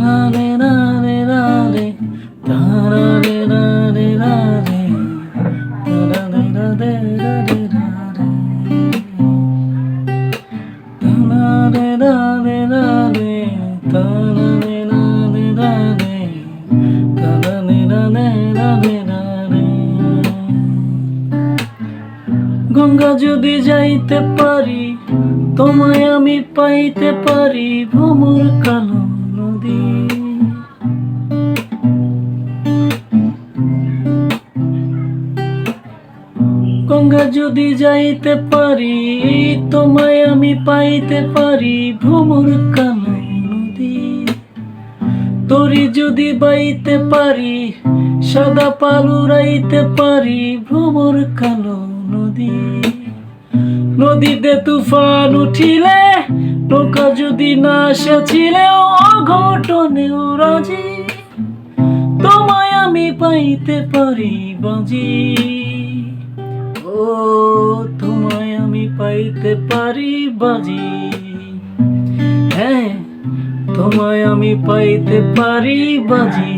না রে না রে না রে, তারা রে না রে না রে, তারা রে না রে না রে না রে, তারা রে না রে না রে, তারা রে না রে না রে, তারা রে না রে না রে না রে। গঙ্গা যদি যাইতে পারি, তোমায় আমি পাইতে পারি, ভ্রমর কালো নদী। গঙ্গা যদি যাইতে পারি, তোমায় আমি পাইতে পারি, ভ্রমর কালো নদী। তরি যদি বাইতে পারি, সাদা পাল উড়াইতে পারি, ভ্রমর কালো নদী। নদীতে তুফান উঠিলে, নৌকা যদি না সেচিলেও অঘটনেও রাজি, তোমায় আমি পাইতে পারি বাজি। ও তোমায় আমি পাইতে পারি বাজি, হ্যাঁ তোমায় আমি পাইতে পারি বাজি।